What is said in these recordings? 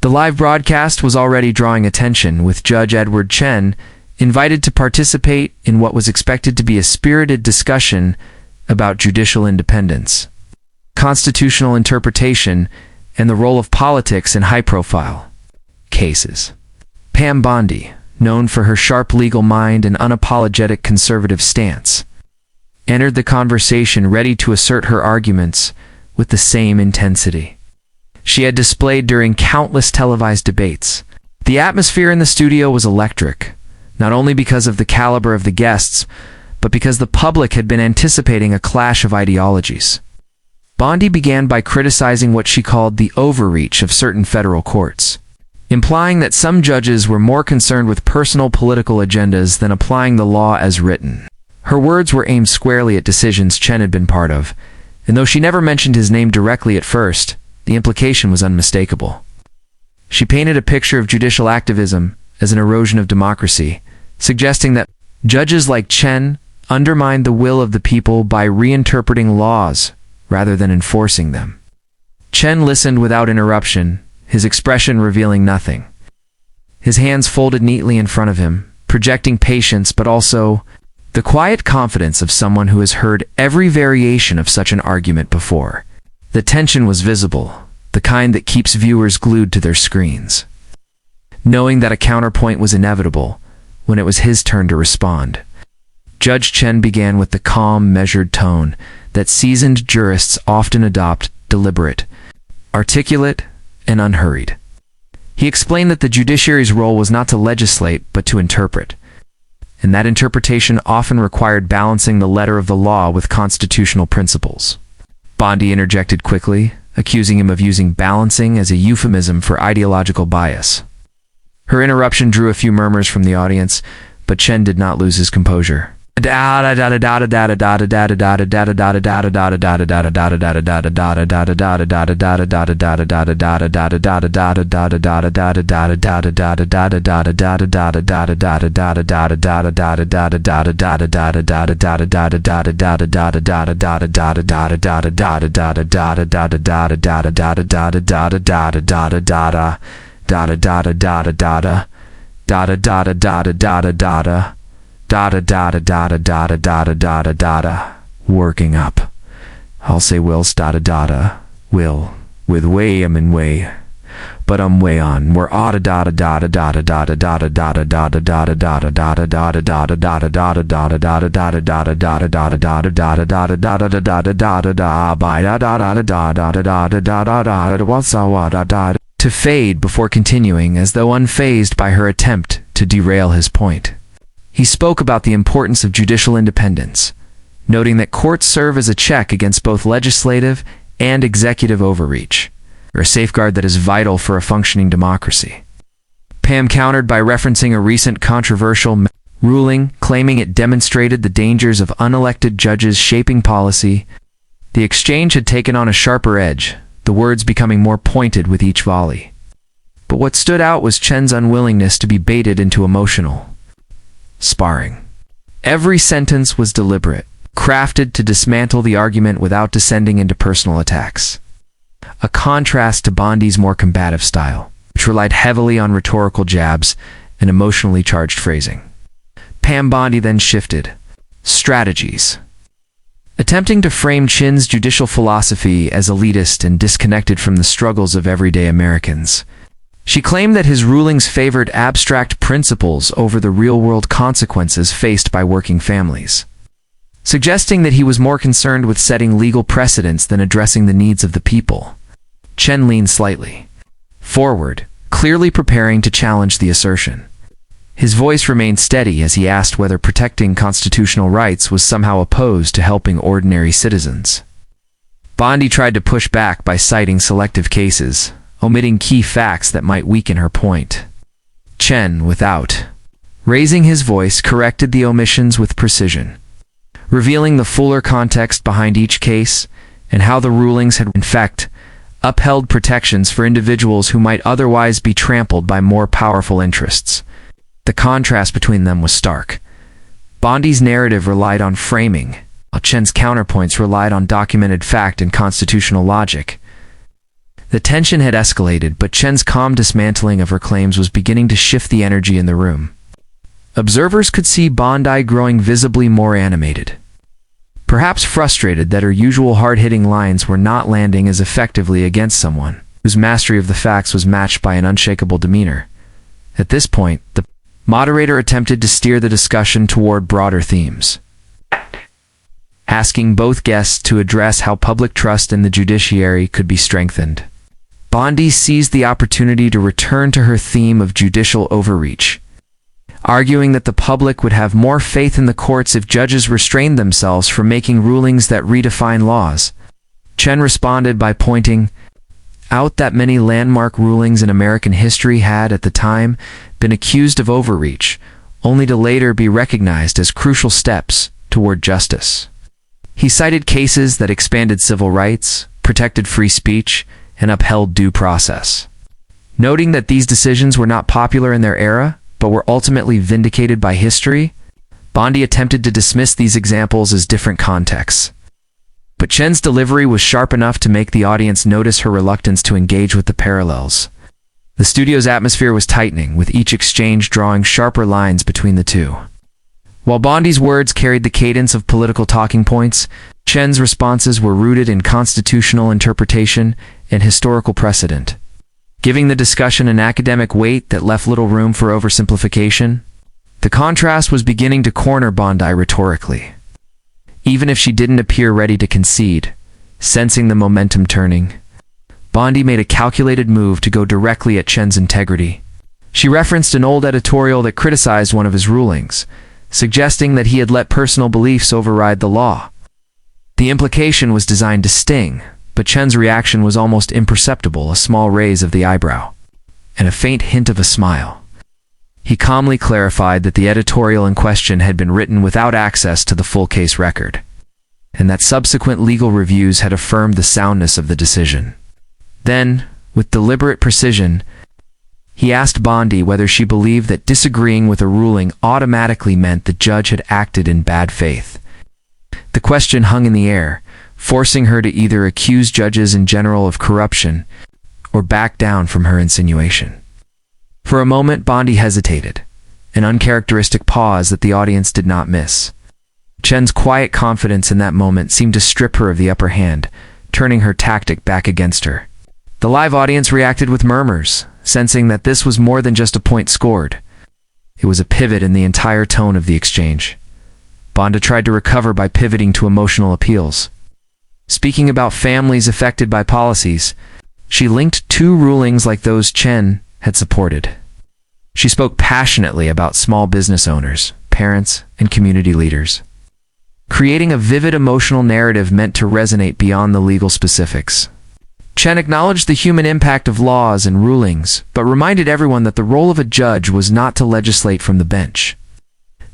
The live broadcast was already drawing attention, with Judge Edward Chen invited to participate in what was expected to be a spirited discussion about judicial independence, constitutional interpretation, and the role of politics in high-profile cases. Pam Bondi, known for her sharp legal mind and unapologetic conservative stance, entered the conversation ready to assert her arguments with the same intensity she had displayed during countless televised debates. The atmosphere in the studio was electric, not only because of the caliber of the guests, but because the public had been anticipating a clash of ideologies. Bondi began by criticizing what she called the overreach of certain federal courts, implying that some judges were more concerned with personal political agendas than applying the law as written. Her words were aimed squarely at decisions Chen had been part of, and though she never mentioned his name directly at first, the implication was unmistakable. She painted a picture of judicial activism as an erosion of democracy, suggesting that judges like Chen undermined the will of the people by reinterpreting laws rather than enforcing them. Chen listened without interruption, his expression revealing nothing. His hands folded neatly in front of him, projecting patience but also the quiet confidence of someone who has heard every variation of such an argument before. The tension was visible, the kind that keeps viewers glued to their screens, knowing that a counterpoint was inevitable when it was his turn to respond. Judge Chen began with the calm, measured tone that seasoned jurists often adopt, deliberate, articulate, and unhurried. He explained that the judiciary's role was not to legislate, but to interpret, and that interpretation often required balancing the letter of the law with constitutional principles. Bondi interjected quickly, accusing him of using balancing as a euphemism for ideological bias. Her interruption drew a few murmurs from the audience, but Chen did not lose his composure. Working up. I'll say Will's Will, with way I'm in way, but I'm way on. We're to fade before continuing as though unfazed by her attempt to derail his point. He spoke about the importance of judicial independence, noting that courts serve as a check against both legislative and executive overreach, or a safeguard that is vital for a functioning democracy. Pam countered by referencing a recent controversial ruling, claiming it demonstrated the dangers of unelected judges shaping policy. The exchange had taken on a sharper edge, the words becoming more pointed with each volley. But what stood out was Chen's unwillingness to be baited into emotional sparring. Every sentence was deliberate, crafted to dismantle the argument without descending into personal attacks. A contrast to Bondi's more combative style, which relied heavily on rhetorical jabs and emotionally charged phrasing. Pam Bondi then shifted. Strategies. Attempting to frame Chen's judicial philosophy as elitist and disconnected from the struggles of everyday Americans, she claimed that his rulings favored abstract principles over the real-world consequences faced by working families, suggesting that he was more concerned with setting legal precedents than addressing the needs of the people. Chen leaned slightly forward, clearly preparing to challenge the assertion. His voice remained steady as he asked whether protecting constitutional rights was somehow opposed to helping ordinary citizens. Bondi tried to push back by citing selective cases, omitting key facts that might weaken her point. Chen, without raising his voice, corrected the omissions with precision, revealing the fuller context behind each case and how the rulings had, in fact, upheld protections for individuals who might otherwise be trampled by more powerful interests. The contrast between them was stark. Bondi's narrative relied on framing, while Chen's counterpoints relied on documented fact and constitutional logic. The tension had escalated, but Chen's calm dismantling of her claims was beginning to shift the energy in the room. Observers could see Bondi growing visibly more animated. Perhaps frustrated that her usual hard-hitting lines were not landing as effectively against someone whose mastery of the facts was matched by an unshakable demeanor. At this point, the moderator attempted to steer the discussion toward broader themes, asking both guests to address how public trust in the judiciary could be strengthened. Bondi seized the opportunity to return to her theme of judicial overreach, arguing that the public would have more faith in the courts if judges restrained themselves from making rulings that redefine laws. Chen responded by pointing out that many landmark rulings in American history had, at the time, been accused of overreach, only to later be recognized as crucial steps toward justice. He cited cases that expanded civil rights, protected free speech, and upheld due process. Noting that these decisions were not popular in their era, but were ultimately vindicated by history, Bondi attempted to dismiss these examples as different contexts. But Chen's delivery was sharp enough to make the audience notice her reluctance to engage with the parallels. The studio's atmosphere was tightening, with each exchange drawing sharper lines between the two. While Bondi's words carried the cadence of political talking points, Chen's responses were rooted in constitutional interpretation and historical precedent, giving the discussion an academic weight that left little room for oversimplification. The contrast was beginning to corner Bondi rhetorically. Even if she didn't appear ready to concede, sensing the momentum turning, Bondi made a calculated move to go directly at Chen's integrity. She referenced an old editorial that criticized one of his rulings, suggesting that he had let personal beliefs override the law. The implication was designed to sting, but Chen's reaction was almost imperceptible, a small raise of the eyebrow, and a faint hint of a smile. He calmly clarified that the editorial in question had been written without access to the full case record, and that subsequent legal reviews had affirmed the soundness of the decision. Then, with deliberate precision, he asked Bondi whether she believed that disagreeing with a ruling automatically meant the judge had acted in bad faith. The question hung in the air, forcing her to either accuse judges in general of corruption or back down from her insinuation. For a moment, Bondi hesitated, an uncharacteristic pause that the audience did not miss. Chen's quiet confidence in that moment seemed to strip her of the upper hand, turning her tactic back against her. The live audience reacted with murmurs, sensing that this was more than just a point scored. It was a pivot in the entire tone of the exchange. Bondi tried to recover by pivoting to emotional appeals. Speaking about families affected by policies, she linked two rulings like those Chen had supported. She spoke passionately about small business owners, parents, and community leaders, creating a vivid emotional narrative meant to resonate beyond the legal specifics. Chen acknowledged the human impact of laws and rulings, but reminded everyone that the role of a judge was not to legislate from the bench,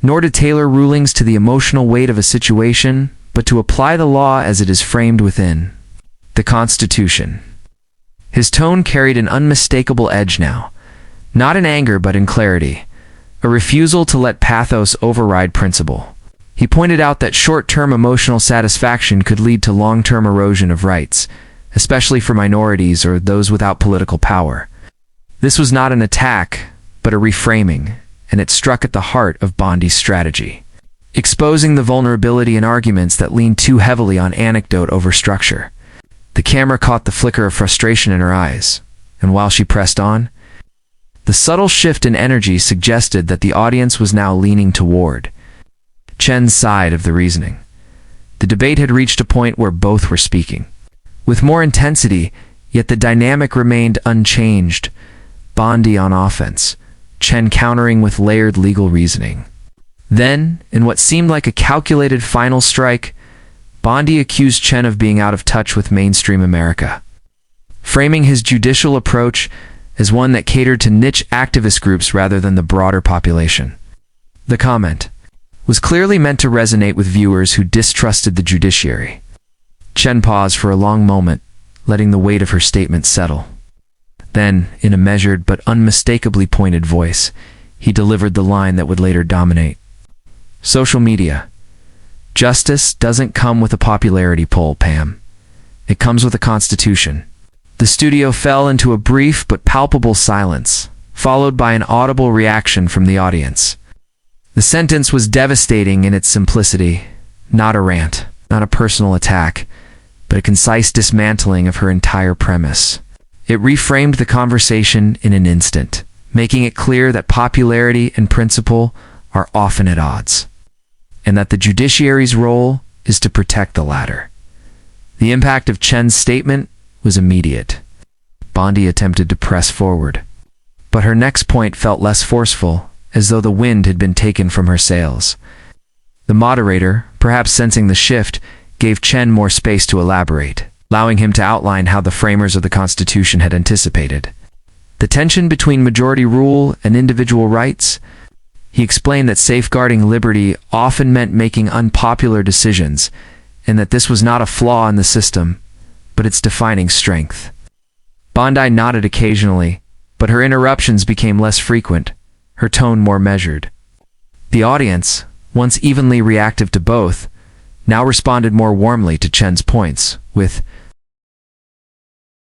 nor to tailor rulings to the emotional weight of a situation, but to apply the law as it is framed within the Constitution. His tone carried an unmistakable edge now, not in anger but in clarity, a refusal to let pathos override principle. He pointed out that short-term emotional satisfaction could lead to long-term erosion of rights, especially for minorities or those without political power. This was not an attack, but a reframing, and it struck at the heart of Bondi's strategy, exposing the vulnerability in arguments that leaned too heavily on anecdote over structure. The camera caught the flicker of frustration in her eyes, and while she pressed on, the subtle shift in energy suggested that the audience was now leaning toward Chen's side of the reasoning. The debate had reached a point where both were speaking with more intensity, yet the dynamic remained unchanged. Bondi on offense, Chen countering with layered legal reasoning. Then, in what seemed like a calculated final strike, Bondi accused Chen of being out of touch with mainstream America, framing his judicial approach as one that catered to niche activist groups rather than the broader population. The comment was clearly meant to resonate with viewers who distrusted the judiciary. Chen paused for a long moment, letting the weight of her statement settle. Then, in a measured but unmistakably pointed voice, he delivered the line that would later dominate. Social media. Justice doesn't come with a popularity poll, Pam. It comes with a constitution. The The studio fell into a brief but palpable silence, followed by an audible reaction from the audience. The sentence was devastating in its simplicity, not a rant, not a personal attack, but a concise dismantling of her entire premise. It reframed the conversation in an instant, making it clear that popularity and principle are often at odds, and that the judiciary's role is to protect the latter. The impact of Chen's statement was immediate. Bondi attempted to press forward, but her next point felt less forceful, as though the wind had been taken from her sails. The moderator, perhaps sensing the shift, gave Chen more space to elaborate, allowing him to outline how the framers of the Constitution had anticipated the tension between majority rule and individual rights. He explained that safeguarding liberty often meant making unpopular decisions, and that this was not a flaw in the system, but its defining strength. Bondi nodded occasionally, but her interruptions became less frequent, her tone more measured. The audience, once evenly reactive to both, now responded more warmly to Chen's points, with